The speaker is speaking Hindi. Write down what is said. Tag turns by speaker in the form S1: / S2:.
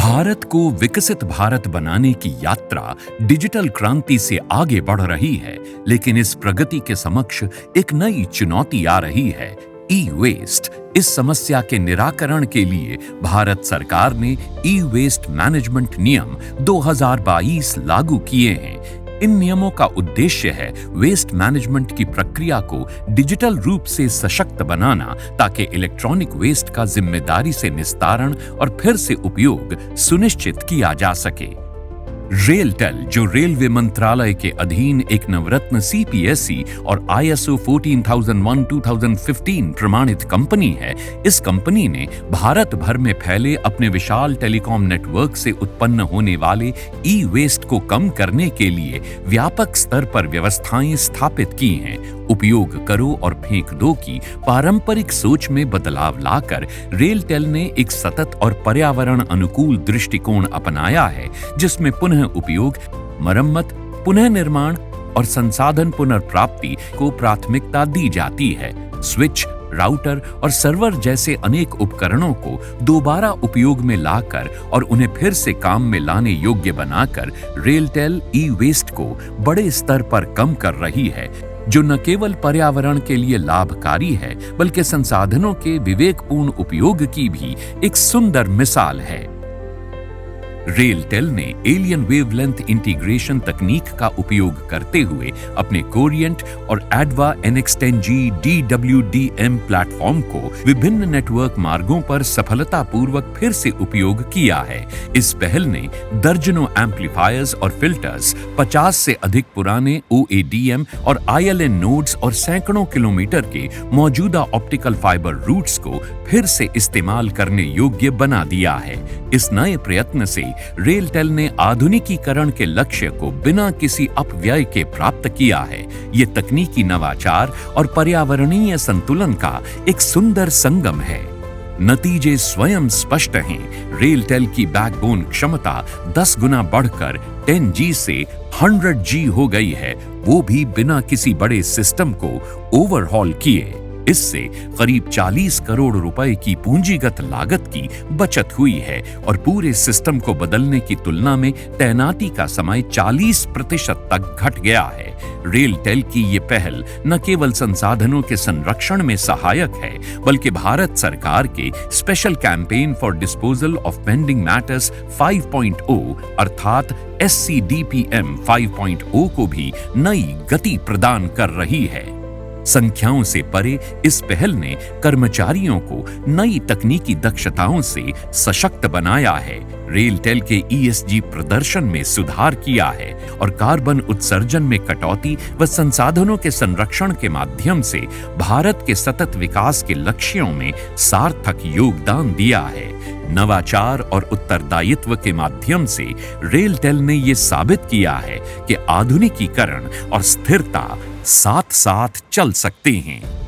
S1: भारत को विकसित भारत बनाने की यात्रा डिजिटल क्रांति से आगे बढ़ रही है, लेकिन इस प्रगति के समक्ष एक नई चुनौती आ रही है, ई वेस्ट। इस समस्या के निराकरण के लिए भारत सरकार ने ई वेस्ट मैनेजमेंट नियम 2022 लागू किए हैं। इन नियमों का उद्देश्य है वेस्ट मैनेजमेंट की प्रक्रिया को डिजिटल रूप से सशक्त बनाना, ताकि इलेक्ट्रॉनिक वेस्ट का जिम्मेदारी से निस्तारण और फिर से उपयोग सुनिश्चित किया जा सके। रेलटेल, जो रेलवे मंत्रालय के अधीन एक नवरत्न सीपीएसई और ISO 14001-2015 प्रमाणित कंपनी है, इस कंपनी ने भारत भर में फैले अपने विशाल टेलीकॉम नेटवर्क से उत्पन्न होने वाले ई वेस्ट को कम करने के लिए व्यापक स्तर पर व्यवस्थाएं स्थापित की हैं। उपयोग करो और फेंक दो की पारंपरिक सोच में बदलाव लाकर रेलटेल ने एक सतत और पर्यावरण अनुकूल दृष्टिकोण अपनाया है, जिसमें पुनः उपयोग, मरम्मत, पुनः निर्माण और संसाधन पुनर्प्राप्ति को प्राथमिकता दी जाती है। स्विच, राउटर और सर्वर जैसे अनेक उपकरणों को दोबारा उपयोग में लाकर और उन्हें फिर से काम में लाने योग्य बनाकर रेलटेल ई वेस्ट को बड़े स्तर पर कम कर रही है, जो न केवल पर्यावरण के लिए लाभकारी है, बल्कि संसाधनों के विवेकपूर्ण उपयोग की भी एक सुंदर मिसाल है। रेलटेल ने एलियन वेवलेंथ इंटीग्रेशन तकनीक का उपयोग करते हुए अपने कोरिएंट और एडवा NX10G DWDM प्लेटफॉर्म को विभिन्न नेटवर्क मार्गों पर सफलतापूर्वक फिर से उपयोग किया है। इस पहल ने दर्जनों एम्पलीफायर्स और फिल्टर्स, 50 से अधिक पुराने OADM और ILN नोड्स और सैकड़ों किलोमीटर के मौजूदा ऑप्टिकल फाइबर रूट्स को फिर से इस्तेमाल करने योग्य बना दिया है। इस नए प्रयत्न से रेलटेल ने आधुनिकीकरण के लक्ष्य को बिना किसी अपव्यय के प्राप्त किया है। ये तकनीकी नवाचार और पर्यावरणीय संतुलन का एक सुंदर संगम है। नतीजे स्वयं स्पष्ट हैं। रेलटेल की बैकबोन क्षमता 10 गुना बढ़कर 10G से 100G हो गई है, वो भी बिना किसी बड़े सिस्टम को ओवरहॉल किए। इससे करीब 40 करोड़ रुपए की पूंजीगत लागत की बचत हुई है और पूरे सिस्टम को बदलने की तुलना में तैनाती का समय 40% तक घट गया है। रेलटेल की ये पहल न केवल संसाधनों के संरक्षण में सहायक है, बल्कि भारत सरकार के special campaign for disposal of pending matters 5.0 अर्थात SCDPM 5.0 को भी नई गति प्रदान कर रही है। संख्याओं से परे इस पहल ने कर्मचारियों को नई तकनीकी दक्षताओं से सशक्त बनाया है, रेलटेल के ESG प्रदर्शन में सुधार किया है और कार्बन उत्सर्जन में कटौती व संसाधनों के संरक्षण के माध्यम से भारत के सतत विकास के लक्ष्यों में सार्थक योगदान दिया है। नवाचार और उत्तरदायित्व के माध्यम से रेलटेल ने ये साबित किया है कि आधुनिकीकरण और स्थिरता साथ साथ चल सकते हैं।